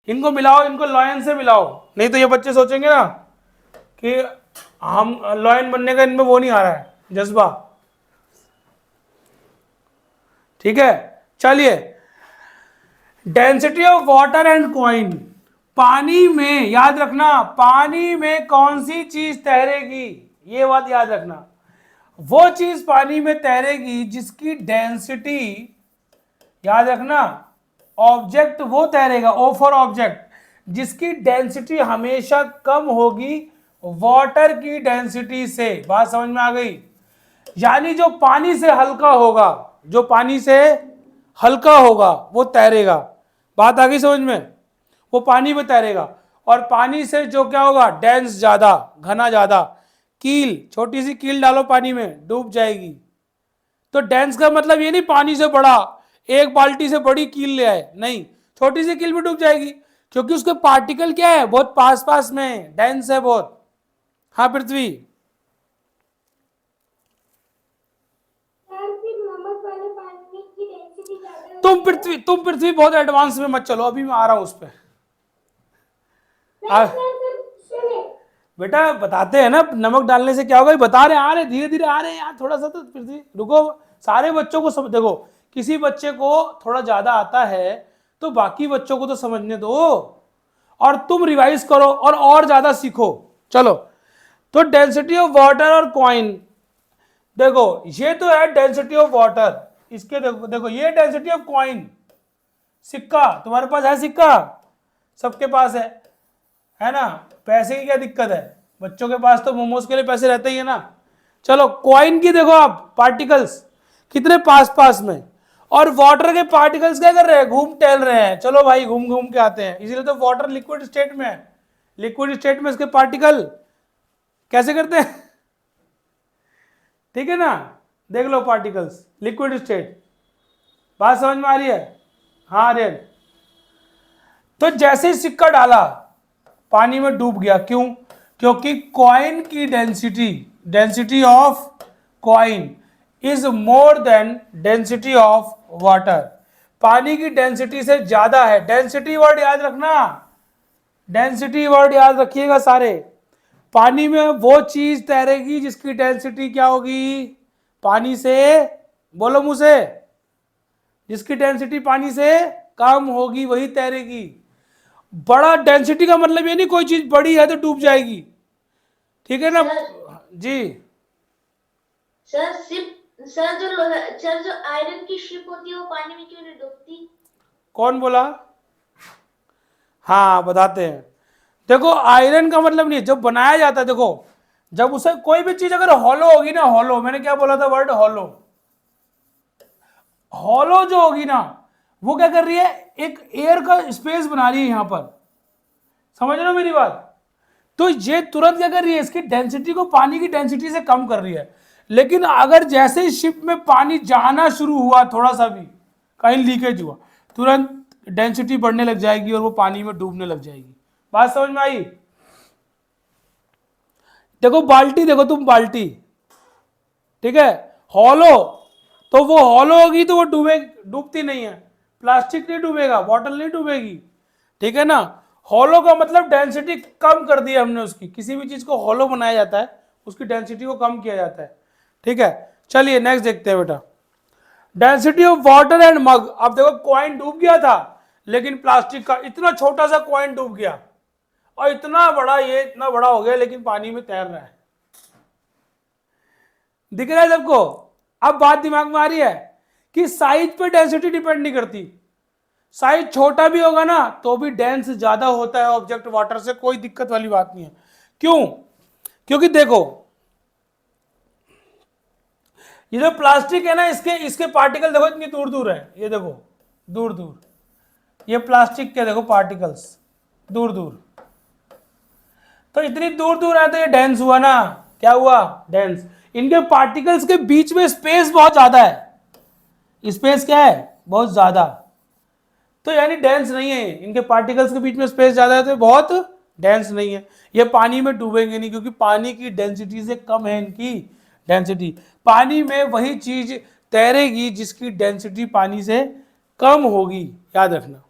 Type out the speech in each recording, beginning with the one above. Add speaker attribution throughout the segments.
Speaker 1: इनको मिलाओ, इनको लॉयन से मिलाओ, नहीं तो ये बच्चे सोचेंगे ना कि हम लॉयन बनने का इनमें वो नहीं आ रहा है जज्बा। ठीक है, चलिए density of water and coin. पानी में याद रखना, पानी में कौन सी चीज तैरेगी, ये बात याद रखना। वो चीज पानी में तैरेगी जिसकी डेंसिटी, याद रखना, ऑब्जेक्ट वो तैरेगा, ओ फॉर ऑब्जेक्ट, जिसकी डेंसिटी हमेशा कम होगी वाटर की डेंसिटी से। बात समझ में आ गई? यानी जो पानी से हल्का होगा, जो पानी से हल्का होगा वो तैरेगा। बात आ गई समझ में? वो पानी में तैरेगा। और पानी से जो क्या होगा, डेंस ज्यादा, घना ज्यादा, कील, छोटी सी कील डालो पानी में डूब जाएगी। तो डेंस का मतलब ये नहीं पानी से बड़ा, एक बाल्टी से बड़ी कील ले आए, नहीं, छोटी सी कील भी डूब जाएगी, क्योंकि उसके पार्टिकल क्या है, बहुत पास पास में, डेंस है बहुत। हाँ पृथ्वी, तुम पृथ्वी बहुत एडवांस में मत चलो, अभी मैं आ रहा हूं उस पर। बेटा बताते हैं ना नमक डालने से क्या होगा, बता रहे, आ रहे धीरे धीरे आ रहे हैं यार, थोड़ा सा तो पृथ्वी रुको। सारे बच्चों को सब देखो, किसी बच्चे को थोड़ा ज्यादा आता है तो बाकी बच्चों को तो समझने दो, और तुम रिवाइज करो और ज्यादा सीखो। चलो, तो डेंसिटी ऑफ वाटर और कॉइन, देखो ये तो है डेंसिटी ऑफ वाटर, इसके देखो देखो ये डेंसिटी ऑफ कॉइन। सिक्का तुम्हारे पास है, सिक्का सबके पास है ना? पैसे की क्या दिक्कत है, बच्चों के पास तो मोमोज के लिए पैसे रहते ही है ना। चलो कॉइन की देखो आप, पार्टिकल्स कितने पास पास में, और वाटर के पार्टिकल्स क्या कर रहे हैं, घूम टहल रहे हैं। चलो भाई घूम घूम के आते हैं, इसीलिए तो वाटर लिक्विड स्टेट में है। लिक्विड स्टेट में इसके पार्टिकल कैसे करते हैं ठीक है ना, देख लो पार्टिकल्स लिक्विड स्टेट। बात समझ में आ रही है? हाँ रेड। तो जैसे ही सिक्का डाला पानी में डूब गया, क्यों? क्योंकि कॉइन की density, density of coin is more than density of water. पानी की डेंसिटी से ज्यादा है। डेंसिटी वर्ड याद रखना, डेंसिटी वर्ड याद रखिएगा सारे। पानी में वो चीज तैरेगी जिसकी डेंसिटी क्या होगी, पानी से, बोलो मुंह से, जिसकी डेंसिटी पानी से कम होगी वही तैरेगी। बड़ा डेंसिटी का मतलब ये नहीं कोई चीज बड़ी है तो डूब जाएगी, ठीक है ना जी?
Speaker 2: सर शिप, सर जो आयरन की शिप होती है वो पानी में क्यों नहीं डूबती?
Speaker 1: कौन बोला? हाँ बताते हैं। देखो आयरन का मतलब नहीं, जब बनाया जाता है, देखो जब उसे कोई भी चीज अगर हॉलो होगी ना, हॉलो, मैंने क्या बोला था वर्ड, हॉलो, हॉलो जो होगी ना वो क्या कर रही है, एक एयर का स्पेस बना रही है यहां पर, समझ रहे हो मेरी बात? तो ये तुरंत क्या कर रही है, इसकी डेंसिटी को पानी की डेंसिटी से कम कर रही है। लेकिन अगर जैसे ही शिप में पानी जाना शुरू हुआ, थोड़ा सा भी कहीं लीकेज हुआ, तुरंत डेंसिटी बढ़ने लग जाएगी और वो पानी में डूबने लग जाएगी। बात समझ में आई? देखो बाल्टी, देखो तुम बाल्टी, ठीक है, हॉलो, तो वो हॉलो होगी तो वो डूबती नहीं है। प्लास्टिक नहीं डूबेगा, बॉटल नहीं डूबेगी, ठीक है ना? हॉलो का मतलब डेंसिटी कम कर दी है हमने उसकी। किसी भी चीज को हॉलो बनाया जाता है, उसकी डेंसिटी को कम किया जाता है, ठीक है? चलिए नेक्स्ट देखते हैं बेटा, डेंसिटी ऑफ वाटर एंड मग। अब देखो कॉइन डूब गया था, लेकिन प्लास्टिक का इतना छोटा सा कॉइन डूब गया, और इतना बड़ा, ये इतना बड़ा हो गया लेकिन पानी में तैर रहा है। दिख रहा है सबको? अब बात दिमाग में आ रही है कि साइज पे डेंसिटी डिपेंड नहीं करती। साइज छोटा भी होगा ना तो भी डेंस ज्यादा होता है ऑब्जेक्ट वाटर से, कोई दिक्कत वाली बात नहीं है। क्यों? क्योंकि देखो ये जो प्लास्टिक है ना, इसके इसके पार्टिकल देखो इतनी दूर दूर है, ये देखो दूर दूर, ये प्लास्टिक के देखो पार्टिकल्स दूर दूर, तो इतनी दूर दूर है तो ये डेंस हुआ ना, क्या हुआ, डेंस। इनके पार्टिकल्स के बीच में स्पेस बहुत ज्यादा है, स्पेस क्या है, बहुत ज्यादा, तो यानी डेंस नहीं है। इनके पार्टिकल्स के बीच में स्पेस ज्यादा है तो बहुत डेंस नहीं है। ये पानी में डूबेंगे नहीं, क्योंकि पानी की डेंसिटी से कम है इनकी डेंसिटी। पानी में वही चीज तैरेगी जिसकी डेंसिटी पानी से कम होगी, याद रखना।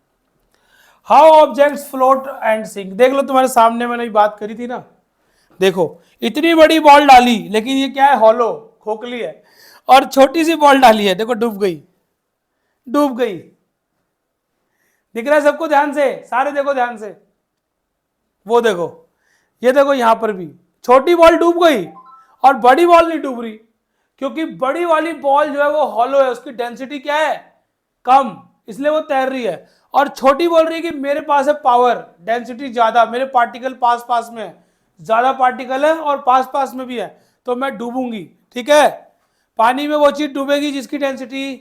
Speaker 1: How objects float and sink. देख लो तुम्हारे सामने मैंने बात करी थी ना, देखो इतनी बड़ी बॉल डाली लेकिन ये क्या है, हॉलो, खोखली है, और छोटी सी बॉल डाली है, देखो डूब गई, डूब गई। दिख रहा है सबको ध्यान से, सारे देखो ध्यान से, वो देखो, ये देखो यहां पर भी छोटी बॉल डूब गई और बड़ी बॉल नहीं डूब रही, क्योंकि बड़ी वाली बॉल जो है वो हॉलो है, उसकी डेंसिटी क्या है, कम, इसलिए वो तैर रही है। और छोटी बोल रही है कि मेरे पास है पावर, डेंसिटी ज्यादा, मेरे पार्टिकल पास पास में है, ज्यादा पार्टिकल है और पास पास में भी है, तो मैं डूबूंगी। ठीक है, पानी में वो चीज डूबेगी जिसकी डेंसिटी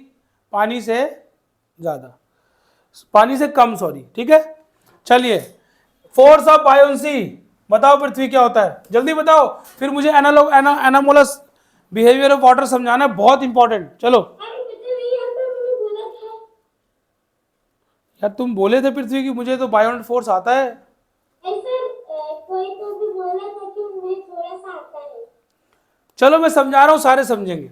Speaker 1: पानी से ज्यादा, पानी से कम, सॉरी। ठीक है, चलिए, फोर्स ऑफ बायोन्सी बताओ पृथ्वी क्या होता है, जल्दी बताओ, फिर मुझे एनामोलस बिहेवियर ऑफ वाटर समझाना है, बहुत इंपॉर्टेंट। चलो यार, तुम बोले थे पृथ्वी की मुझे तो बायोन फोर्स आता है।
Speaker 2: कोई तो भी बोला था कि मुझे थोड़ा सा आता है।
Speaker 1: चलो मैं समझा रहा हूं, सारे समझेंगे।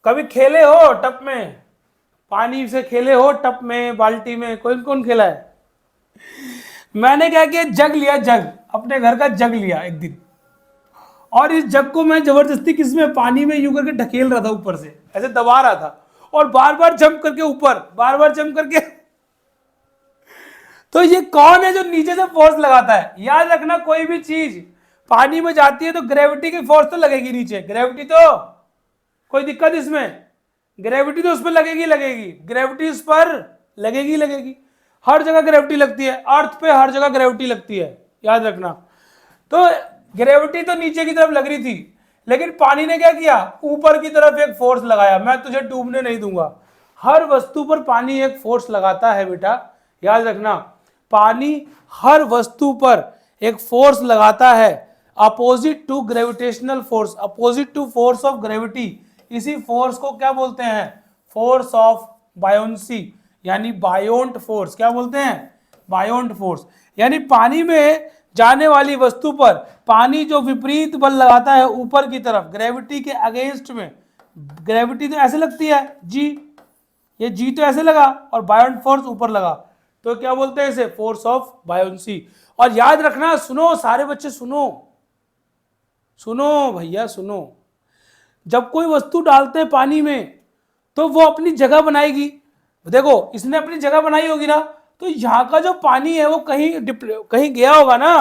Speaker 1: कभी खेले हो टप में, पानी से खेले हो टप में, बाल्टी में, कौन कौन खेला है? मैंने क्या किया, जग लिया, जग, अपने घर का जग लिया एक दिन, और इस जग को मैं जबरदस्ती किसमें, पानी में यूं करके ढकेल रहा था, ऊपर से ऐसे दबा रहा था, और बार बार जंप करके ऊपर, बार बार जंप करके। तो ये कौन है जो नीचे से फोर्स लगाता है? याद रखना, कोई भी चीज पानी में जाती है तो ग्रेविटी की फोर्स तो लगेगी नीचे, ग्रेविटी तो, कोई दिक्कत इसमें, ग्रेविटी तो उस पर लगेगी लगेगी, ग्रेविटी उस पर लगेगी लगेगी, हर जगह ग्रेविटी लगती है, अर्थ पे हर जगह ग्रेविटी लगती है, याद रखना। तो ग्रेविटी तो नीचे की तरफ लग रही थी, लेकिन पानी ने क्या किया, ऊपर की तरफ एक फोर्स लगाया, मैं तुझे डूबने नहीं दूंगा। हर वस्तु पर पानी एक फोर्स लगाता है बेटा, याद रखना, पानी हर वस्तु पर एक फोर्स लगाता है, opposite to gravitational force, opposite to force of gravity. इसी फोर्स को क्या बोलते हैं, फोर्स ऑफ बायोन्सी, यानी बायोंट फोर्स। क्या बोलते हैं, बायोंट फोर्स। यानी पानी में जाने वाली वस्तु पर पानी जो विपरीत बल लगाता है ऊपर की तरफ, ग्रेविटी के अगेंस्ट में, ग्रेविटी तो ऐसे लगती है जी, ये जी तो ऐसे लगा, और बायोंट फोर्स ऊपर लगा, तो क्या बोलते हैं इसे, फोर्स ऑफ बायोन्सी। और याद रखना, सुनो सारे बच्चे, सुनो सुनो भैया सुनो, जब कोई वस्तु डालते हैं पानी में तो वो अपनी जगह बनाएगी। देखो इसने अपनी जगह बनाई होगी ना, तो यहां का जो पानी है वो कहीं कहीं गया होगा ना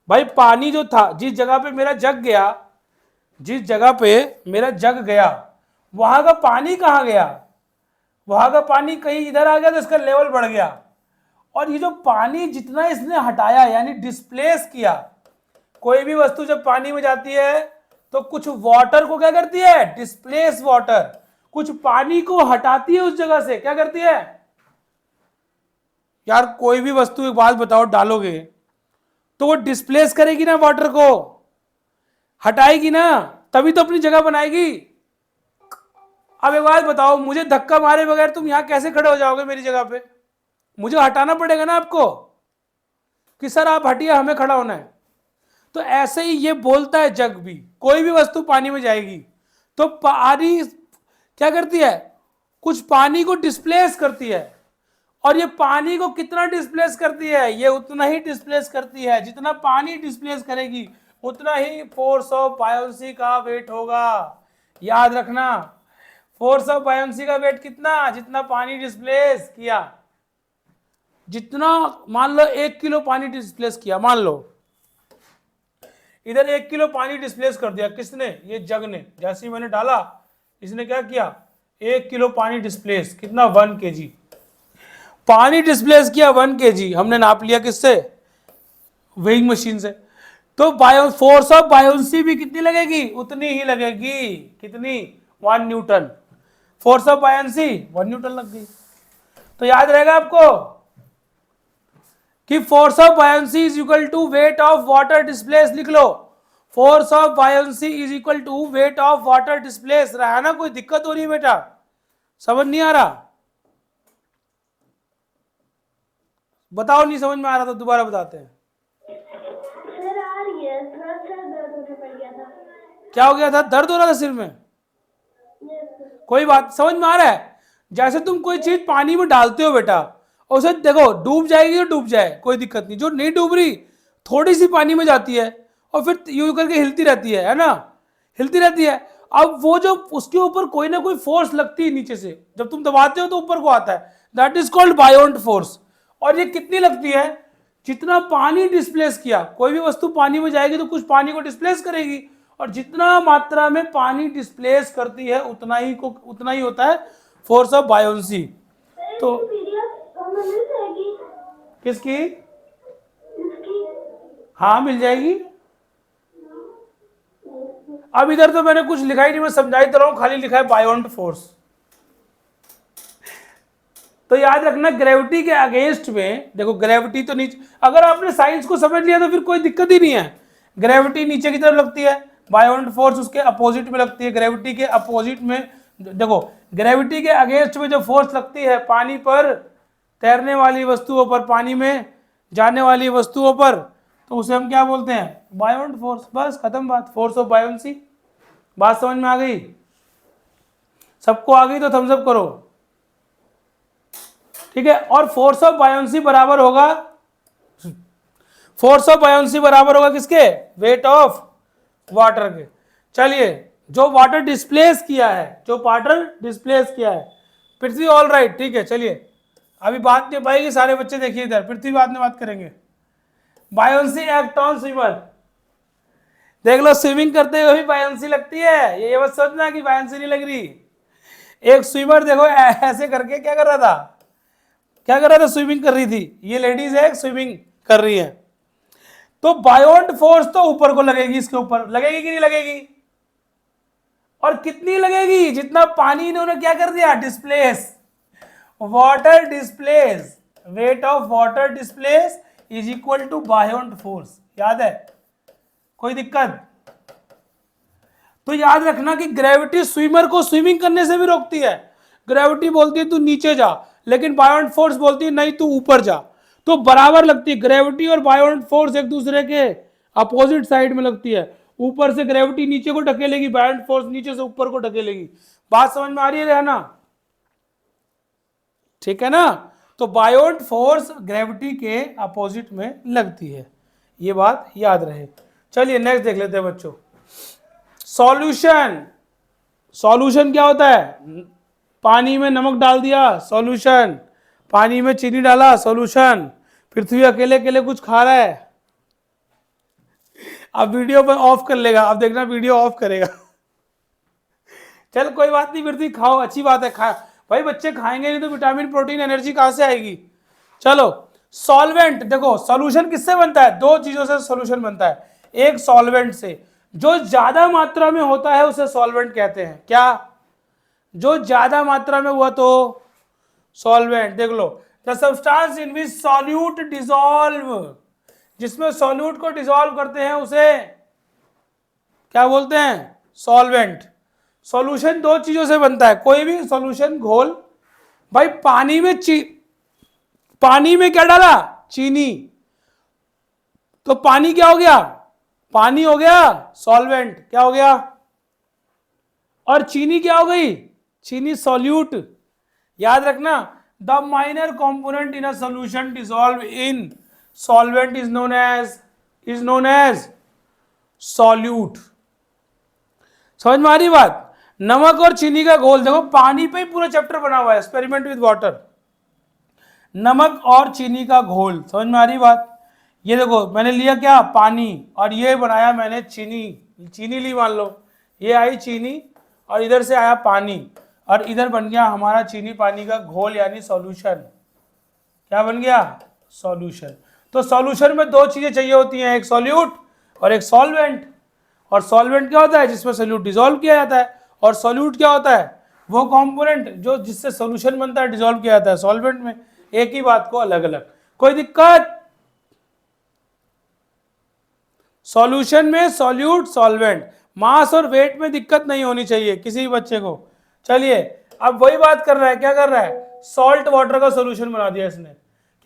Speaker 1: भाई। पानी जो था, जिस जगह पे मेरा जग गया, जिस जगह पे मेरा जग गया, वहां का पानी कहाँ गया, वहां का पानी कहीं इधर आ गया तो इसका लेवल बढ़ गया। और ये जो पानी जितना इसने हटाया, यानी डिस्प्लेस किया, कोई भी वस्तु जब पानी में जाती है तो कुछ वाटर को क्या करती है, डिस्प्लेस वाटर, कुछ पानी को हटाती है उस जगह से, क्या करती है यार, कोई भी वस्तु, एक बात बताओ, डालोगे तो वो डिस्प्लेस करेगी ना, वाटर को हटाएगी ना, तभी तो अपनी जगह बनाएगी। अब एक बात बताओ, मुझे धक्का मारे बगैर तुम यहां कैसे खड़े हो जाओगे मेरी जगह पे? मुझे हटाना पड़ेगा ना आपको, कि सर आप हटिए, हमें खड़ा होना है। तो ऐसे ही ये बोलता है जग भी, कोई भी वस्तु पानी में जाएगी तो पानी क्या करती है, कुछ पानी को डिस्प्लेस करती है, और ये पानी को कितना डिस्प्लेस करती है, ये उतना ही डिस्प्लेस करती है, जितना पानी डिस्प्लेस करेगी उतना ही फोर्स ऑफ बायोन्सी का वेट होगा। याद रखना, फोर्स ऑफ बायोन्सी का वेट कितना, जितना पानी डिस्प्लेस किया, जितना, मान लो 1 किलो पानी डिस्प्लेस किया, मान लो इधर 1 किलो पानी डिस्प्लेस कर दिया, किसने, ये जग ने, जैसे ही मैंने डाला इसने क्या किया, 1 किलो पानी डिस्प्लेस, कितना, 1 kg पानी डिस्प्लेस किया, 1 kg हमने नाप लिया किससे, वेइंग मशीन से। तो बायो फोर्स ऑफ बायोन्सी भी कितनी लगेगी, उतनी ही लगेगी, कितनी, 1 newton. Force of buoyancy 1 newton लग गई। तो याद रहेगा आपको कि force of buoyancy is equal to weight of water displace, लिख लो, force of buoyancy is equal to weight of water displace. रहा ना, कोई दिक्कत हो रही है बेटा, समझ नहीं आ रहा, बताओ, नहीं समझ में आ रहा तो दोबारा बताते हैं।
Speaker 2: सर आ रही है, थोड़ा सा दर्द होने पड़ गया था।
Speaker 1: क्या हो गया था, दर्द हो रहा था सिर में?
Speaker 2: Yes sir.
Speaker 1: कोई बात, समझ में आ रहा है। जैसे तुम कोई चीज पानी में डालते हो बेटा, और उसे देखो डूब जाएगी तो डूब जाए, कोई दिक्कत नहीं। जो नहीं डूब रही, थोड़ी सी पानी में जाती है और फिर यूं करके हिलती रहती है ना, हिलती रहती है। अब वो जो उसके ऊपर कोई ना कोई फोर्स लगती है नीचे से, जब तुम दबाते हो तो ऊपर को आता है, दैट इज कॉल्ड बायोंट फोर्स। और ये कितनी लगती है? जितना पानी डिस्प्लेस किया, कोई भी वस्तु पानी में जाएगी तो कुछ पानी को डिस्प्लेस करेगी, और जितना मात्रा में पानी डिस्प्लेस करती है उतना ही होता है फोर्स ऑफ बायोंसी। तो किसकी? हाँ मिल जाएगी। अब इधर तो मैंने कुछ लिखा ही नहीं, मैं समझाई तो रहा हूं, खाली लिखा है बायोंट फोर्स। तो याद रखना ग्रेविटी के अगेंस्ट में, देखो ग्रेविटी तो नीचे, अगर आपने साइंस को समझ लिया तो फिर कोई दिक्कत ही नहीं है। ग्रेविटी नीचे की तरफ लगती है, बायोंट फोर्स उसके अपोजिट में लगती है। ग्रेविटी के अपोजिट में देखो, ग्रेविटी के अगेंस्ट में जो फोर्स लगती है पानी पर तैरने वाली वस्तुओं पर, पानी में जाने वाली वस्तुओं पर, तो उसे हम क्या बोलते हैं? बायोंट फोर्स। बस खत्म बात, फोर्स ऑफ बायोंसी। बात समझ में आ गई? सबको आ गई तो थम्स अप करो, ठीक है। और फोर्स ऑफ बायोंसी बराबर होगा, फोर्स ऑफ बायोंसी बराबर होगा किसके? वेट ऑफ वाटर के। चलिए, जो वाटर डिस्प्लेस किया है, जो वाटर डिस्प्लेस किया है पृथ्वी, ऑल राइट, ठीक है। चलिए अभी बात नहीं पाएगी, सारे बच्चे देखिए इधर, पृथ्वी बाद में बात करेंगे। बायोंसी एक्ट ऑन स्विमर, देख लो स्विमिंग करते हुए भी बायोंसी लगती है, ये मत सोचना कि बायोंसी नहीं लग रही। एक स्विमर देखो ऐसे करके क्या कर रहा था, क्या कर रहा था? स्विमिंग कर रही थी। ये लेडीज है, स्विमिंग कर रही है। तो बायोंट फोर्स तो ऊपर को लगेगी, इसके ऊपर लगेगी कि नहीं लगेगी? और कितनी लगेगी? जितना पानी इन्होंने क्या कर दिया? Displace. Water displace, weight of water displace is equal to buoyant force. याद है? कोई दिक्कत? तो याद रखना कि ग्रेविटी स्विमर को स्विमिंग करने से भी रोकती है। ग्रेविटी बोलती है तू नीचे जा, लेकिन बायोंट फोर्स बोलती है नहीं तू ऊपर जा। तो बराबर लगती है, ग्रेविटी और बायोंट फोर्स एक दूसरे के अपोजिट साइड में लगती है। ऊपर से ग्रेविटी नीचे को ढकेलेगी, बायोंट फोर्स नीचे से ऊपर को ढकेलेगी। बात समझ में आ रही है ना? ठीक है ना? तो बायोंट फोर्स ग्रेविटी के अपोजिट में लगती है, ये बात याद रहे। चलिए नेक्स्ट देख लेते हैं बच्चों, सॉल्यूशन। सॉल्यूशन क्या होता है? पानी में नमक डाल दिया, सॉल्यूशन। पानी में चीनी डाला, सॉल्यूशन। पृथ्वी अकेले अकेले कुछ खा रहा है। अब वीडियो पर ऑफ कर लेगा, अब देखना वीडियो ऑफ करेगा। चल कोई बात नहीं, पृथ्वी खाओ, अच्छी बात है, खा भाई, बच्चे खाएंगे नहीं तो विटामिन प्रोटीन एनर्जी कहां से आएगी? चलो सॉल्वेंट, देखो सॉल्यूशन किससे बनता है? दो चीजों से सॉल्यूशन बनता है। एक सॉल्वेंट से, जो ज्यादा मात्रा में होता है उसे सॉल्वेंट कहते हैं। क्या? जो ज्यादा मात्रा में हुआ तो सॉल्वेंट। देख लो, the substance in which solute dissolve, जिसमें सॉल्यूट को डिसॉल्व करते हैं उसे क्या बोलते हैं? सॉल्वेंट। सॉल्यूशन दो चीजों से बनता है, कोई भी सॉल्यूशन घोल। भाई पानी में क्या डाला? चीनी, तो पानी क्या हो गया? पानी हो गया सॉल्वेंट। क्या हो गया? और चीनी क्या हो गई? चीनी सॉल्यूट। याद रखना, the minor component in a solution dissolve in solvent is known as solute. समझ में आ रही बात? नमक और चीनी का घोल, देखो पानी पे ही पूरा चैप्टर बना हुआ है, एक्सपेरिमेंट विद वाटर। नमक और चीनी का घोल, समझ में आ रही बात? ये देखो मैंने लिया क्या? पानी, और ये बनाया मैंने चीनी। चीनी ली मान लो, ये आई चीनी और इधर से आया पानी, और इधर बन गया हमारा चीनी पानी का घोल, यानी सॉल्यूशन। क्या बन गया? सॉल्यूशन। तो सॉल्यूशन में दो चीजें चाहिए होती हैं, एक सॉल्यूट और एक सॉल्वेंट। और सॉल्वेंट क्या होता है? जिसमें सॉल्यूट डिसॉल्व किया जाता है। और सॉल्यूट क्या होता है? वो कंपोनेंट जो जिससे सॉल्यूशन बनता है, डिसॉल्व किया जाता है सॉल्वेंट में। एक ही बात को अलग अलग, कोई दिक्कत? सॉल्यूशन में सॉल्यूट, सॉल्वेंट, मास और वेट में दिक्कत नहीं होनी चाहिए किसी भी बच्चे को। चलिए अब वही बात कर रहा है, क्या कर रहा है? सॉल्ट वाटर का सॉल्यूशन बना दिया इसने।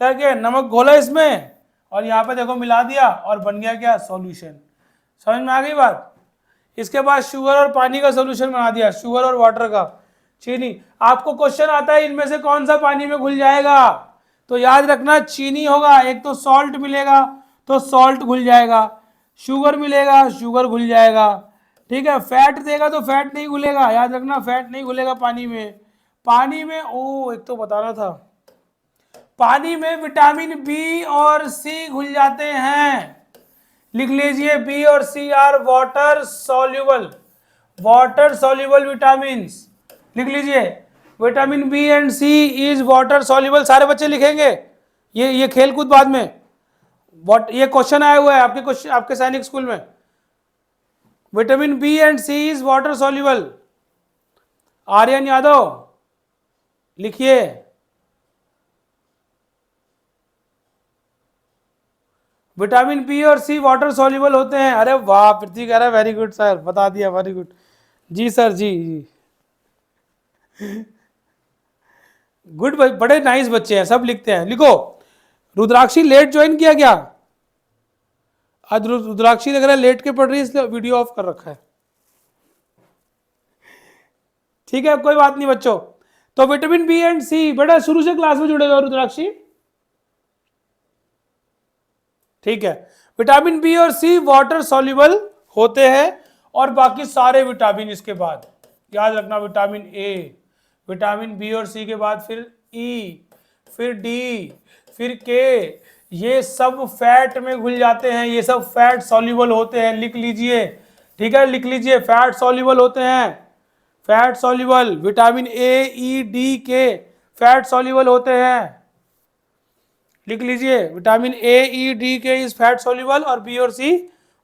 Speaker 1: क्या किया? नमक घोला इसमें और यहाँ पे देखो मिला दिया और बन गया क्या? सॉल्यूशन। समझ में आ गई बात? इसके बाद शुगर और पानी का सॉल्यूशन बना दिया, शुगर और वाटर का। चीनी। आपको क्वेश्चन आता है इनमें से कौन सा पानी में घुल जाएगा, तो याद रखना चीनी होगा। एक तो सॉल्ट मिलेगा तो सॉल्ट घुल जाएगा, शुगर मिलेगा शुगर घुल जाएगा, ठीक है। फैट देगा तो फैट नहीं घुलेगा, याद रखना फैट नहीं घुलेगा पानी में। पानी में एक तो बताना था, पानी में विटामिन बी और सी घुल जाते हैं। लिख लीजिए बी और C are water soluble vitamins. लिख लीजिए vitamin B and C is water soluble. सारे बच्चे लिखेंगे, ये खेल कूद बाद में। ये क्वेश्चन आया हुआ है आपके सैनिक स्कूल में। Vitamin B and C is water soluble. Aryan Yadav लिखिए, विटामिन बी और सी वाटर सॉल्युबल होते हैं। अरे वाह, पृथ्वी कह रहा है वेरी गुड सर, बता दिया, वेरी गुड। जी सर, जी गुड, बड़े नाइस बच्चे हैं, सब लिखते हैं। लिखो, रुद्राक्षी लेट ज्वाइन किया क्या? आज रुद्राक्षी लग रहा है लेट के पढ़ रही है, इसलिए वीडियो ऑफ कर रखा है। ठीक है, कोई बात नहीं बच्चों। तो विटामिन बी एंड सी, बेटा शुरू से क्लास में जुड़ेगा रुद्राक्षी, ठीक है। विटामिन बी और सी वाटर सॉल्युबल होते हैं, और बाकी सारे विटामिन इसके बाद याद रखना, विटामिन ए, विटामिन बी और सी के बाद फिर ई, फिर डी, फिर के, ये सब फैट में घुल जाते हैं, ये सब फैट सॉल्युबल होते हैं। लिख लीजिए, ठीक है, लिख लीजिए फैट सॉल्युबल होते हैं, fat soluble. Vitamin A, E, D, के फैट सॉल्युबल होते हैं। लिख लीजिए विटामिन ए, ई, डी, के इज फैट सॉल्युबल, और बी और सी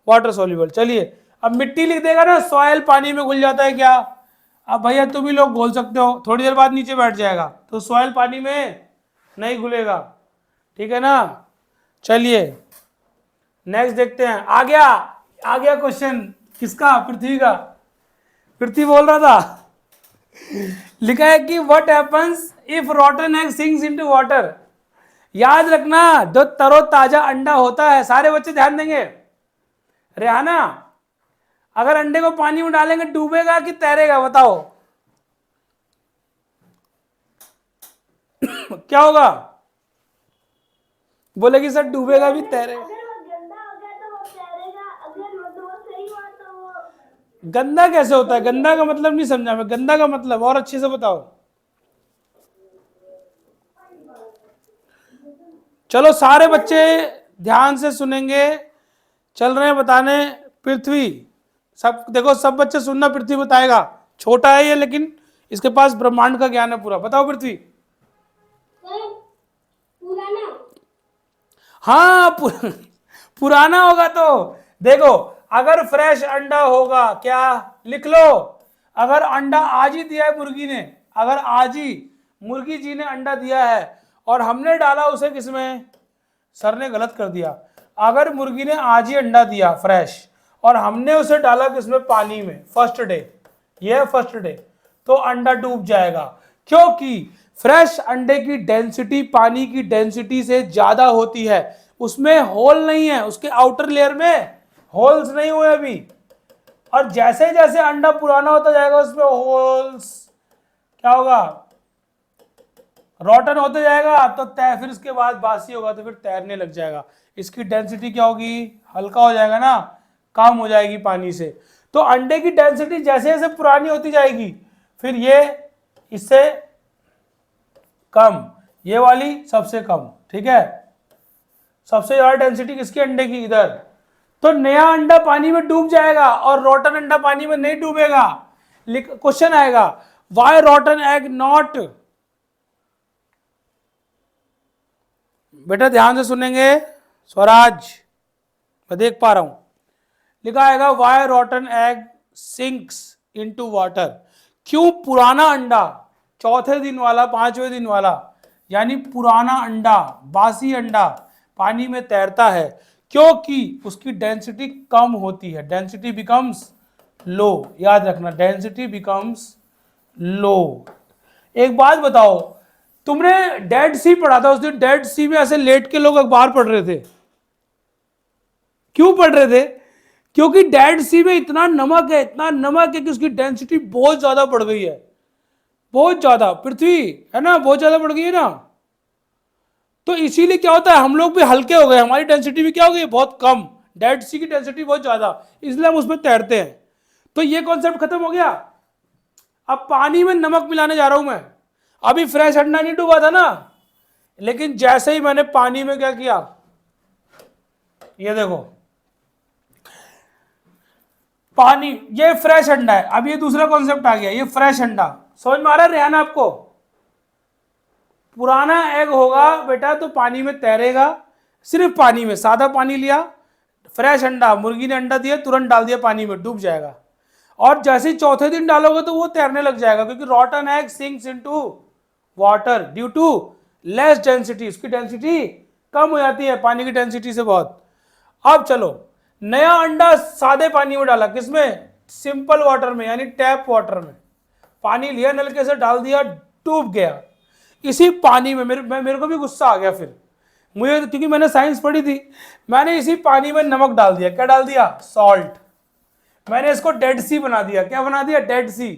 Speaker 1: वाटर सॉल्युबल। चलिए अब मिट्टी लिख देगा ना, सॉइल पानी में घुल जाता है क्या? अब भैया तुम ही लोग बोल सकते हो, थोड़ी देर बाद नीचे बैठ जाएगा, तो सॉइल पानी में नहीं घुलेगा, ठीक है ना। चलिए नेक्स्ट देखते हैं। आ गया क्वेश्चन किसका? पृथ्वी का। पृथ्वी बोल रहा था, लिखा है कि what happens if रॉटन egg sinks into water. याद रखना, जो तरोताजा अंडा होता है, सारे बच्चे ध्यान देंगे। रेहाना, अगर अंडे को पानी में डालेंगे डूबेगा कि तैरेगा, बताओ क्या होगा? बोलेगी सर डूबेगा भी तैरेगा। गंदा कैसे होता है? गंदा का मतलब नहीं समझा मैं, गंदा का मतलब और अच्छे से बताओ। चलो सारे बच्चे ध्यान से सुनेंगे, चल रहे हैं बताने। पृथ्वी, सब देखो, सब बच्चे सुनना, पृथ्वी बताएगा। छोटा है ये, लेकिन इसके पास ब्रह्मांड का ज्ञान है पूरा। बताओ पृथ्वी।
Speaker 2: पुराना।
Speaker 1: हाँ पुराना होगा तो देखो, अगर फ्रेश अंडा होगा, क्या लिख लो, अगर अंडा आज ही दिया है मुर्गी ने, अगर आज ही मुर्गी जी ने अंडा दिया है और हमने डाला उसे किसमें, सर ने गलत कर दिया, अगर मुर्गी ने आज ही अंडा दिया फ्रेश और हमने उसे डाला किसमें, पानी में, फर्स्ट डे, ये फर्स्ट डे, तो अंडा डूब जाएगा, क्योंकि फ्रेश अंडे की डेंसिटी पानी की डेंसिटी से ज्यादा होती है। उसमें होल नहीं है, उसके आउटर लेयर में होल्स नहीं हुए अभी, और जैसे जैसे अंडा पुराना होता जाएगा उसमें होल्स क्या होगा, रॉटन होते जाएगा, तो फिर इसके बाद बासी होगा, तो फिर तैरने लग जाएगा। इसकी डेंसिटी क्या होगी, हल्का हो जाएगा ना, कम हो जाएगी पानी से। तो अंडे की डेंसिटी जैसे जैसे पुरानी होती जाएगी, फिर ये इससे कम, ये वाली सबसे कम, ठीक है। सबसे ज्यादा डेंसिटी किसकी, अंडे की, इधर। तो नया अंडा पानी में डूब जाएगा और रॉटन अंडा पानी में नहीं डूबेगा। क्वेश्चन आएगा, वाई रॉटन एग नॉट, बेटा ध्यान से सुनेंगे, स्वराज मैं देख पा रहा हूं, लिखा आएगा why rotten egg sinks into water. क्यों पुराना अंडा, चौथे दिन वाला, पांचवें दिन वाला, यानी पुराना अंडा, बासी अंडा पानी में तैरता है, क्योंकि उसकी डेंसिटी कम होती है, डेंसिटी बिकम्स लो। याद रखना, डेंसिटी बिकम्स लो। एक बात बताओ, तुमने डेड सी पढ़ा था उस दिन, डेड सी में ऐसे लेट के लोग अखबार पढ़ रहे थे, क्यों पढ़ रहे थे? क्योंकि डेड सी में इतना नमक है, इतना नमक है कि उसकी डेंसिटी बहुत ज्यादा बढ़ गई है। बहुत ज्यादा, पृथ्वी है ना बहुत ज्यादा बढ़ गई है ना, तो इसीलिए क्या होता है हम लोग भी हल्के हो गए, हमारी डेंसिटी भी क्या हो गई बहुत कम, डेड सी की डेंसिटी बहुत ज्यादा, इसलिए हम उसमें तैरते हैं। तो ये कॉन्सेप्ट खत्म हो गया। अब पानी में नमक मिलाने जा रहा हूं मैं। अभी फ्रेश अंडा नहीं डूबा था ना, लेकिन जैसे ही मैंने पानी में क्या किया, ये देखो पानी, ये फ्रेश अंडा है। अब ये दूसरा कॉन्सेप्ट आ गया, ये फ्रेश अंडा समझ में आ रहा है रेहान आपको? पुराना एग होगा बेटा तो पानी में तैरेगा, सिर्फ पानी में, सादा पानी लिया, फ्रेश अंडा, मुर्गी ने अंडा दिया तुरंत डाल दिया पानी में, डूब जाएगा। और जैसे ही चौथे दिन डालोगे तो वो तैरने लग जाएगा, क्योंकि rotten egg sinks into water due to less density, उसकी डेंसिटी कम हो जाती है पानी की डेंसिटी से बहुत। अब चलो नया अंडा सादे पानी में डाला, किसमें? सिंपल वाटर में, यानी टैप वाटर में। पानी लिया नलके से डाल दिया, डूब गया। इसी पानी में मेरे को भी गुस्सा आ गया फिर मुझे, क्योंकि मैंने साइंस पढ़ी थी, मैंने इसी पानी में नमक डाल दिया। क्या डाल दिया? सॉल्ट। मैंने इसको डेड सी बना दिया। क्या बना दिया? डेड सी।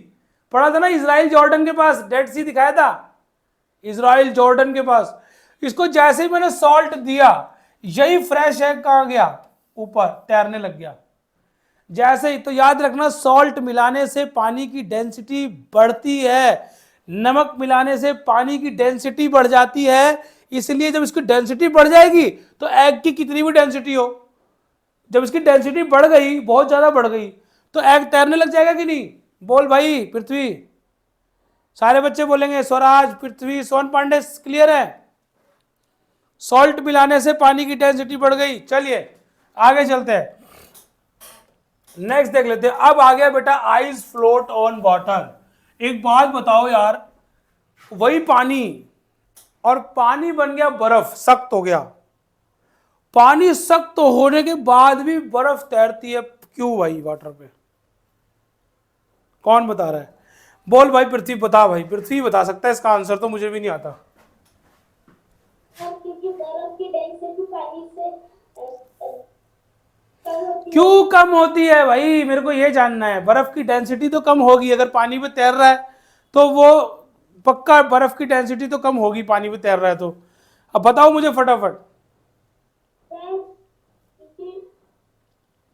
Speaker 1: पढ़ा था ना इजराइल जॉर्डन के पास, डेड सी दिखाया था इजराइल जॉर्डन के पास। इसको जैसे ही मैंने सॉल्ट दिया, यही फ्रेश एग कहाँ गया? ऊपर तैरने लग गया। जैसे ही, तो याद रखना सॉल्ट मिलाने से पानी की डेंसिटी बढ़ती है, नमक मिलाने से पानी की डेंसिटी बढ़ जाती है। इसलिए जब इसकी डेंसिटी बढ़ जाएगी तो एग की कितनी भी डेंसिटी हो, जब इसकी डेंसिटी बढ़ गई, बहुत ज्यादा बढ़ गई, तो एग तैरने लग जाएगा कि नहीं? बोल भाई पृथ्वी, सारे बच्चे बोलेंगे स्वराज, पृथ्वी, सोन पांडे, क्लियर है? सॉल्ट मिलाने से पानी की डेंसिटी बढ़ गई। चलिए आगे चलते हैं, नेक्स्ट देख लेते हैं। अब आ गया बेटा आइस फ्लोट ऑन वाटर। एक बात बताओ यार, वही पानी, और पानी बन गया बर्फ, सख्त हो गया। पानी सख्त होने के बाद भी बर्फ तैरती है, क्यों भाई वाटर पे? कौन बता रहा है? बोल भाई पृथ्वी, बता भाई, पृथ्वी बता सकता है इसका आंसर, तो मुझे भी नहीं आता।
Speaker 2: क्योंकि बर्फ की डेंसिटी पानी से कम होती है।
Speaker 1: क्यों कम होती है भाई, मेरे को ये जानना है। बर्फ की डेंसिटी तो कम होगी, अगर पानी में तैर रहा है तो वो पक्का बर्फ की डेंसिटी तो कम होगी, पानी में तैर रहा है तो। अब बताओ मुझे फटाफट।
Speaker 2: क्योंकि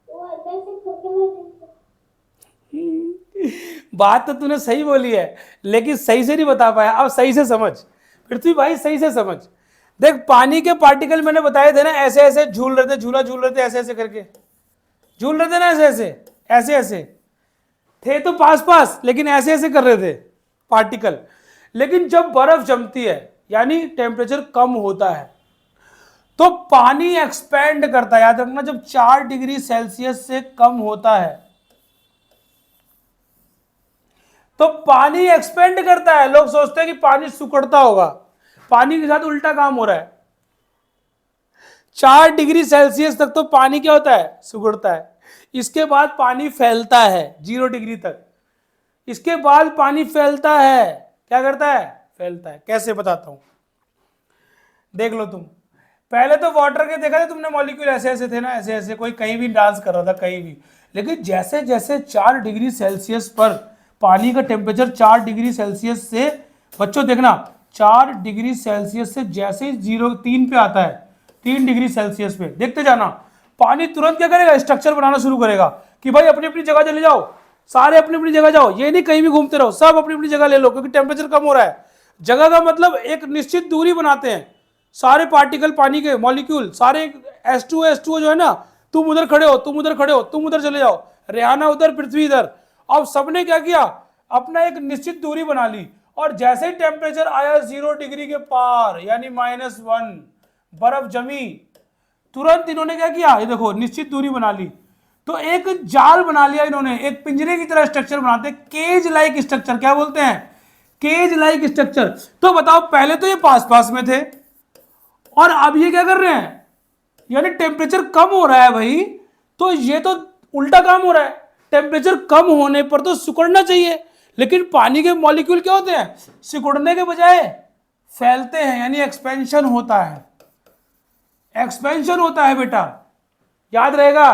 Speaker 2: वो अंदर से खोखला
Speaker 1: बात तो तूने सही बोली है, लेकिन सही से नहीं बता पाया। अब सही से समझ पृथ्वी भाई, सही से समझ। देख पानी के पार्टिकल मैंने बताए थे ना, ऐसे ऐसे झूल रहे थे, झूला झूल रहे थे, ऐसे ऐसे करके झूल रहे थे ना, ऐसे ऐसे ऐसे ऐसे थे तो पास पास, लेकिन ऐसे ऐसे कर रहे थे पार्टिकल। लेकिन जब बर्फ जमती है, यानी टेम्परेचर कम होता है, तो पानी एक्सपेंड करता है। याद रखना, जब 4 डिग्री सेल्सियस से कम होता है तो पानी एक्सपेंड करता है। लोग सोचते हैं कि पानी सिकुड़ता होगा, पानी के साथ उल्टा काम हो रहा है। 4 डिग्री सेल्सियस तक तो पानी क्या होता है? सिकुड़ता है। इसके बाद पानी फैलता है 0 डिग्री तक। इसके बाद पानी फैलता है, क्या करता है? फैलता है। कैसे बताता हूं, देख लो तुम। पहले तो वाटर के देखा था तुमने, मॉलिक्यूल ऐसे ऐसे थे ना, ऐसे ऐसे, कोई कहीं भी डांस कर रहा था कहीं भी। लेकिन जैसे जैसे 4 डिग्री सेल्सियस पर पानी का टेम्परेचर 4 डिग्री सेल्सियस से, बच्चों देखना, 4 डिग्री सेल्सियस से जैसे 0 3 पे आता है, 3 डिग्री सेल्सियस पे, देखते जाना, पानी तुरंत क्या करेगा? स्ट्रक्चर बनाना शुरू करेगा कि भाई अपनी अपनी जगह चले जाओ, सारे अपनी अपनी जगह जाओ, ये नहीं कहीं भी घूमते रहो, सब अपनी अपनी जगह ले लो, क्योंकि टेम्परेचर कम हो रहा है। जगह का मतलब एक निश्चित दूरी बनाते हैं सारे पार्टिकल, पानी के मॉलिक्यूल सारे। H2O जो है ना, तुम उधर खड़े हो, तुम उधर खड़े हो, तुम उधर चले जाओ, रेहाना उधर, पृथ्वी इधर। अब सबने क्या किया? अपना एक निश्चित दूरी बना ली, और जैसे ही टेम्परेचर आया 0 डिग्री के पार, यानी -1, बर्फ जमी, तुरंत इन्होंने क्या किया? ये देखो, निश्चित दूरी बना ली, तो एक जाल बना लिया इन्होंने, एक पिंजरे की तरह स्ट्रक्चर बनाते, केज लाइक स्ट्रक्चर। क्या बोलते हैं? Cage like structure. तो बताओ, पहले तो ये पास पास में थे, और अब ये क्या कर रहे हैं? यानी टेम्परेचर कम हो रहा है भाई, तो ये तो उल्टा काम हो रहा है। टेम्परेचर कम होने पर तो सिकुड़ना चाहिए, लेकिन पानी के मॉलिक्यूल क्या होते हैं? सिकुड़ने के बजाय फैलते हैं, यानी एक्सपेंशन होता है। एक्सपेंशन होता है बेटा, याद रहेगा।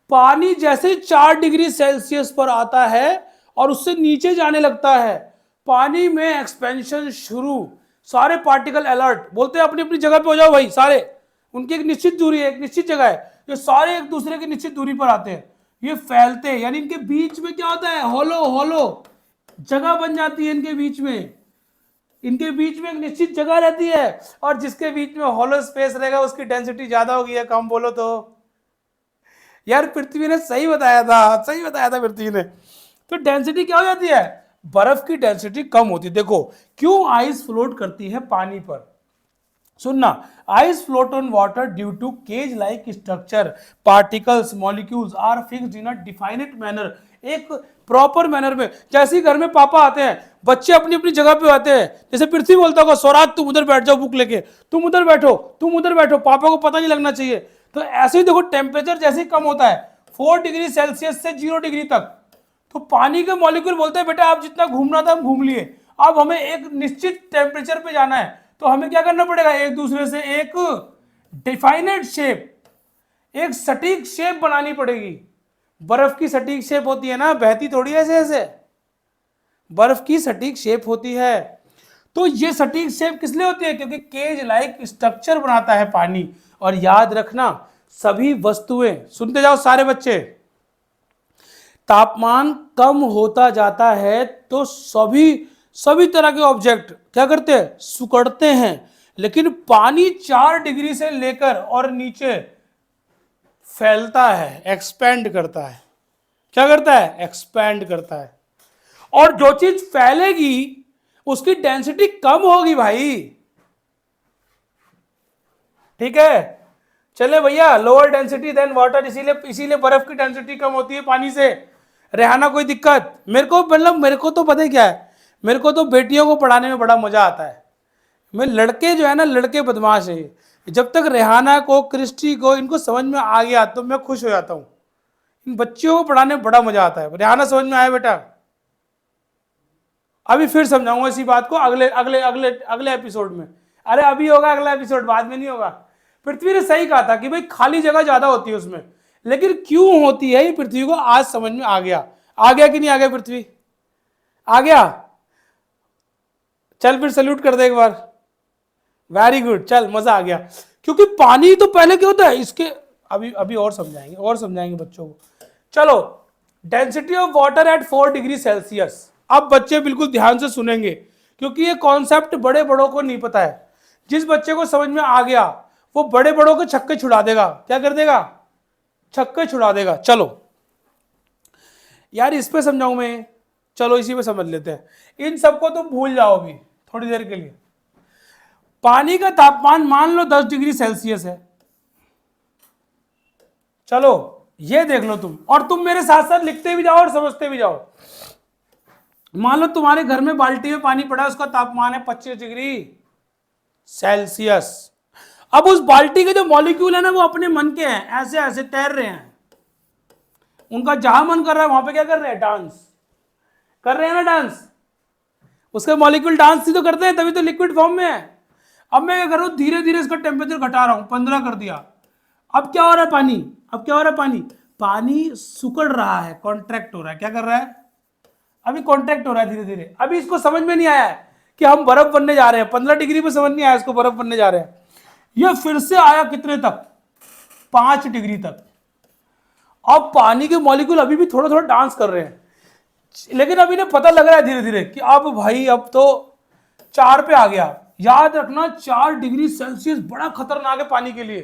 Speaker 1: पानी जैसे 4 डिग्री सेल्सियस पर आता है और उससे नीचे जाने लगता है, पानी में एक्सपेंशन शुरू, सारे पार्टिकल अलर्ट, बोलते हैं अपनी अपनी जगह पे हो जाओ भाई सारे, उनकी एक निश्चित दूरी है, एक निश्चित जगह है, ये सारे एक दूसरे की निश्चित दूरी पर आते हैं, ये फैलते हैं, यानी इनके बीच में क्या होता है, होलो होलो जगह बन जाती है इनके बीच में, इनके बीच में एक निश्चित जगह रहती है, और जिसके बीच में होलो स्पेस रहेगा उसकी डेंसिटी ज्यादा होगी या कम, बोलो तो। यार पृथ्वी ने सही बताया था, सही बताया था पृथ्वी ने। तो डेंसिटी क्या हो जाती है, बर्फ की डेंसिटी कम होती है। देखो क्यों आइस फ्लोट करती है पानी पर, सुनना, ice float on water due to cage like structure, particles molecules are fixed in a definite manner, एक प्रॉपर मैनर में। जैसे ही घर में पापा आते हैं, बच्चे अपनी अपनी जगह पे आते हैं, जैसे पृथ्वी बोलता होगा स्वराज तुम उधर बैठ जाओ बुक लेके, तुम उधर बैठो, तुम उधर बैठो, पापा को पता नहीं लगना चाहिए। तो ऐसे ही देखो टेम्परेचर जैसे ही कम होता है 4 डिग्री सेल्सियस से 0 डिग्री तक, तो पानी के मॉलिक्यूल बोलते हैं बेटा आप जितना घूमना था हम घूम लिए, अब हमें एक निश्चित टेम्परेचर पे जाना है, तो हमें क्या करना पड़ेगा, एक दूसरे से एक डिफाइनेड शेप, एक सटीक शेप बनानी पड़ेगी। बर्फ की सटीक शेप होती है ना, बहती थोड़ी ऐसे ऐसे, बर्फ की सटीक शेप होती है। तो ये सटीक शेप किस लिए होती है, क्योंकि केज लाइक स्ट्रक्चर बनाता है पानी। और याद रखना सभी वस्तुएं, सुनते जाओ सारे बच्चे, तापमान कम होता जाता है तो सभी तरह के ऑब्जेक्ट क्या करते हैं, सिकुड़ते हैं, लेकिन पानी 4 डिग्री से लेकर और नीचे फैलता है, एक्सपेंड करता है। क्या करता है, एक्सपेंड करता है। और जो चीज फैलेगी उसकी डेंसिटी कम होगी भाई, ठीक है। चले भैया, लोअर डेंसिटी देन वाटर, इसीलिए बर्फ की डेंसिटी कम होती है पानी से। रेहाना कोई दिक्कत, मेरे को मतलब मेरे को तो पता ही क्या है, मेरे को तो बेटियों को पढ़ाने में बड़ा मजा आता है। मैं लड़के जो है ना, लड़के बदमाश है, जब तक रेहाना को क्रिस्टी को इनको समझ में आ गया तो मैं खुश हो जाता हूँ। इन बच्चियों को पढ़ाने में बड़ा मजा आता है। रेहाना समझ में आया बेटा, अभी फिर समझाऊंगा इसी बात को अगले अगले अगले अगले एपिसोड में। अरे अभी होगा अगला एपिसोड, बाद में नहीं होगा। पृथ्वी ने सही कहा था कि भाई खाली जगह ज्यादा होती है उसमें, लेकिन क्यों होती है ये पृथ्वी को आज समझ में आ गया। आ गया कि नहीं आ गया, पृथ्वी आ गया। चल फिर सल्यूट कर दे एक बार, वेरी गुड, चल मजा आ गया। क्योंकि पानी तो पहले क्या होता है इसके, अभी अभी और समझाएंगे बच्चों को। चलो, density of water at 4 degree Celsius. अब बच्चे बिल्कुल ध्यान से सुनेंगे क्योंकि ये कॉन्सेप्ट बड़े बड़ों को नहीं पता है। जिस बच्चे को समझ में आ गया वो बड़े बड़ों के छक्के छुड़ा देगा। क्या कर देगा, छक्के छुड़ा देगा। चलो यार इस पे समझाऊं मैं, चलो इसी पे समझ लेते हैं। इन सबको तुम भूल जाओ अभी थोड़ी देर के लिए। पानी का तापमान मान लो 10 डिग्री सेल्सियस है, चलो ये देख लो तुम, और तुम मेरे साथ साथ लिखते भी जाओ और समझते भी जाओ। मान लो तुम्हारे घर में बाल्टी में पानी पड़ा है, उसका तापमान है 25 डिग्री सेल्सियस। अब उस बाल्टी के जो मॉलिक्यूल है ना वो अपने मन के हैं, ऐसे ऐसे तैर रहे हैं, उनका जहां मन कर रहा है वहां पे क्या कर रहे हैं, डांस कर रहे हैं ना, डांस। उसके मॉलिक्यूल डांस ही तो करते हैं, तभी तो लिक्विड फॉर्म में है। अब मैं क्या कर रहा हूं, धीरे धीरे इसका टेम्परेचर घटा रहा हूं, 15 कर दिया। अब क्या हो रहा है पानी, अब क्या हो रहा है पानी, पानी सिकुड़ रहा है, कॉन्ट्रैक्ट हो रहा है। क्या कर रहा है, अभी कॉन्ट्रैक्ट हो रहा है धीरे धीरे। अभी इसको समझ में नहीं आया है कि हम बर्फ बनने जा रहे हैं, 15 डिग्री पे समझ नहीं आया इसको, बर्फ बनने जा रहे हैं। ये फिर से आया कितने तक, 5 डिग्री तक। अब पानी के मॉलिक्यूल अभी भी थोड़ा थोड़ा डांस कर रहे हैं, लेकिन अभी ने पता लग रहा है धीरे धीरे कि अब भाई अब तो 4 पे आ गया। याद रखना 4 डिग्री सेल्सियस बड़ा खतरनाक है पानी के लिए।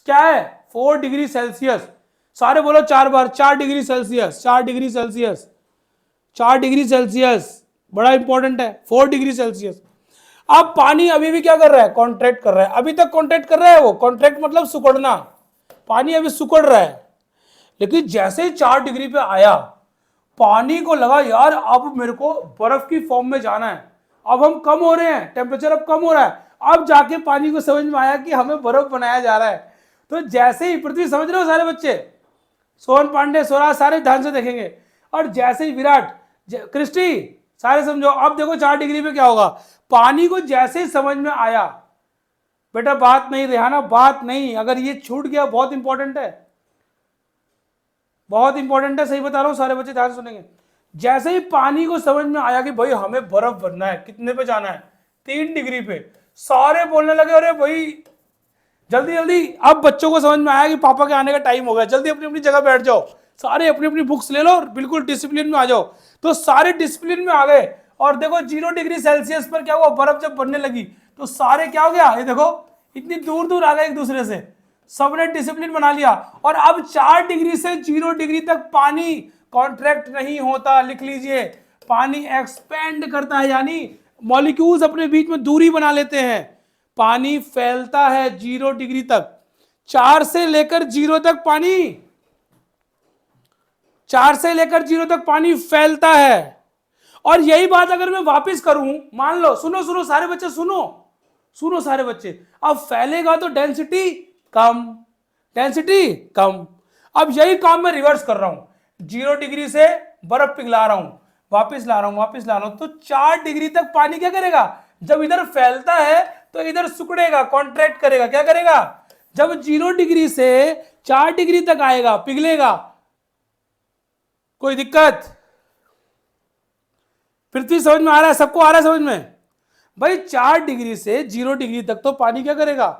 Speaker 1: क्या है, 4 डिग्री सेल्सियस। सारे बोलो 4 बार, 4 degree Celsius, 4 degree Celsius, 4 degree Celsius, बड़ा इंपॉर्टेंट है 4 डिग्री सेल्सियस। अब पानी अभी भी क्या कर रहा है, कॉन्ट्रैक्ट कर रहा है। अभी तक कॉन्ट्रैक्ट कर रहा है वो, कॉन्ट्रैक्ट मतलब सिकुड़ना, पानी अभी सिकुड़ रहा है। लेकिन जैसे ही 4 डिग्री पे आया, पानी को लगा यार अब मेरे को बर्फ की फॉर्म में जाना है, अब हम कम हो रहे हैं, टेम्परेचर अब कम हो रहा है। अब जाके पानी को समझ में आया कि हमें बर्फ बनाया जा रहा है। तो जैसे ही पृथ्वी, समझ रहे हो सारे बच्चे, सोहन पांडे, स्वराज सारे ध्यान से देखेंगे। और जैसे ही विराट, क्रिस्टी सारे समझो। अब देखो 4 डिग्री पे क्या होगा, पानी को जैसे ही समझ में आया, बेटा बात नहीं रेहाना, बात नहीं, अगर ये छूट गया बहुत इंपॉर्टेंट है, बहुत इंपॉर्टेंट है, सही बता रहा हूं, सारे बच्चे ध्यान सुनेंगे। जैसे ही पानी को समझ में आया कि भाई हमें बर्फ भरना है, कितने पे जाना है, 3 डिग्री पे, सारे बोलने लगे अरे भाई जल्दी जल्दी। अब बच्चों को समझ में आया कि पापा के आने का टाइम हो गया, जल्दी अपनी अपनी जगह बैठ जाओ, सारे अपनी अपनी बुक्स ले लो और बिल्कुल डिसिप्लिन में आ जाओ। तो सारे डिसिप्लिन में आ गए और देखो 0 डिग्री सेल्सियस पर क्या हुआ, बर्फ जब बनने लगी तो सारे क्या हो गया, ये देखो इतनी दूर दूर आ गए एक दूसरे से, सबने डिसिप्लिन बना लिया। और अब 4 डिग्री से 0 डिग्री तक पानी कॉन्ट्रैक्ट नहीं होता, लिख लीजिए, पानी एक्सपेंड करता है, यानी मॉलिक्यूल्स अपने बीच में दूरी बना लेते हैं। पानी फैलता है 0 डिग्री तक, 4 से लेकर 0 तक पानी, 4 से लेकर 0 तक पानी फैलता है। और यही बात अगर मैं वापस करूं, मान लो, सुनो सुनो सारे बच्चे सुनो, सुनो सारे बच्चे, अब फैलेगा तो डेंसिटी कम, डेंसिटी कम। अब यही काम मैं रिवर्स कर रहा हूं, 0 डिग्री से बर्फ पिघला रहा हूं, वापस ला रहा हूं, वापस ला रहा हूं, तो 4 डिग्री तक पानी क्या करेगा, जब इधर फैलता है तो इधर सिकुड़ेगा, कॉन्ट्रैक्ट करेगा, क्या करेगा, जब 0 डिग्री से 4 डिग्री तक आएगा पिघलेगा। कोई दिक्कत? पृथ्वी समझ में आ रहा है, सबको आ रहा है समझ में? भाई 4 डिग्री से 0 डिग्री तक तो पानी क्या करेगा,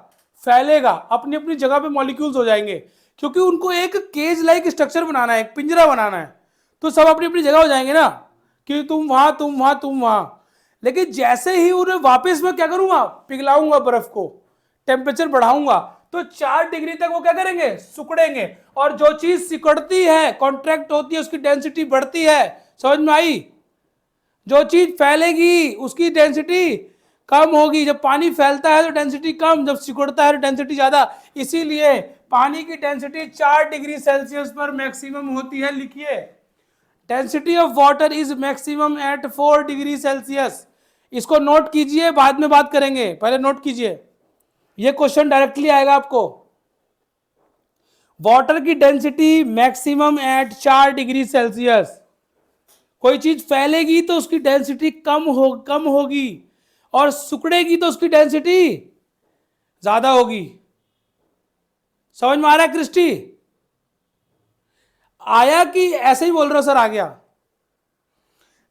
Speaker 1: फैलेगा, अपनी अपनी जगह पे मॉलिक्यूल्स हो जाएंगे, क्योंकि उनको एक केज लाइक स्ट्रक्चर बनाना है, एक पिंजरा बनाना है, तो सब अपनी अपनी जगह हो जाएंगे ना, कि तुम वहां तुम वहां तुम वहां। लेकिन जैसे ही उन्हें वापस मैं क्या करूंगा, पिघलाऊंगा बर्फ को, टेम्परेचर बढ़ाऊंगा, तो 4 डिग्री तक वो क्या करेंगे, सिकुड़ेंगे। और जो चीज सिकुड़ती है, कॉन्ट्रैक्ट होती है, उसकी डेंसिटी बढ़ती है। समझ में आई? जो चीज फैलेगी उसकी डेंसिटी कम होगी। जब पानी फैलता है तो डेंसिटी कम, जब सिकुड़ता है तो डेंसिटी ज्यादा। इसीलिए पानी की डेंसिटी 4 डिग्री सेल्सियस पर मैक्सिमम होती है। लिखिए, density of water is maximum at 4 degree Celsius. इसको नोट कीजिए, बाद में बात करेंगे, पहले नोट कीजिए, ये क्वेश्चन डायरेक्टली आएगा आपको। वाटर की density maximum at 4 degree Celsius. कोई चीज फैलेगी तो उसकी डेंसिटी कम होगी, और सिकुड़ेगी तो उसकी डेंसिटी ज्यादा होगी। समझ में आ रहा है क्रिस्टी? आया कि ऐसे ही बोल रहे हो सर? आ गया।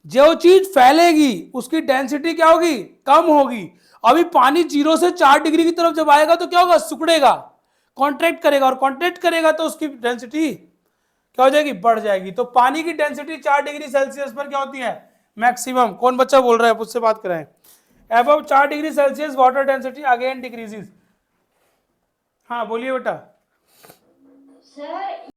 Speaker 1: जो चीज फैलेगी उसकी डेंसिटी क्या होगी, कम होगी। अभी पानी 0 से 4 डिग्री की तरफ जब आएगा तो क्या होगा, सिकुड़ेगा, कॉन्ट्रैक्ट करेगा, और कॉन्ट्रैक्ट करेगा तो उसकी डेंसिटी क्या हो जाएगी, बढ़ जाएगी। तो पानी की डेंसिटी 4 डिग्री सेल्सियस पर क्या होती है, मैक्सिमम। कौन बच्चा बोल रहा है, मुझसे बात कराएं। Above 4 degree Celsius water density again decreases. हाँ बोलिए बेटा।
Speaker 2: सर